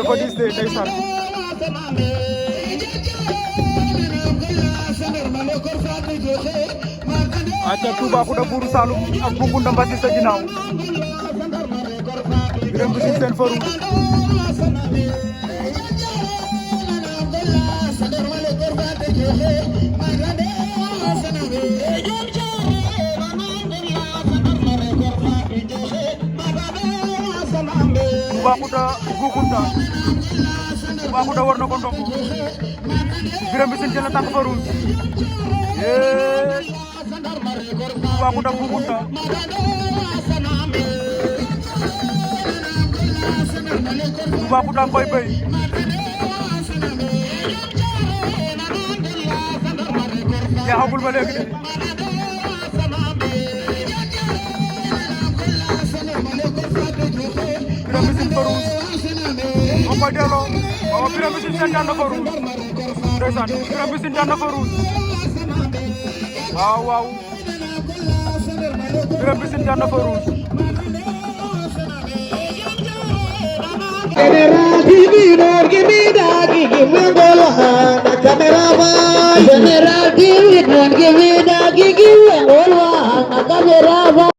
dafa diis de ndeysaan aca Toubacouta Buuru Saloum ak Boucounda Mbassis sa ginnaaw Birame Mbissine Sene Feu Rouge Toubacouta Boucounda Toubacouta war na ko ndombo Birame Mbissine jël na tànk Feu Rouge Toubacouta Boucounda Toubacouta koy bay jeexagul ba léegi de Birame Mbissine Feu Rouge moo koy delloo waaw Birame Mbissine Sene daan na Feu Rouge ndeysaan Birame Mbissine daan na Feu Rouge waaw waaw Birame Mbissine daan na Feu Rouge General TV, don't give me that, give me the camera. General TV, don't give me that, give me the camera.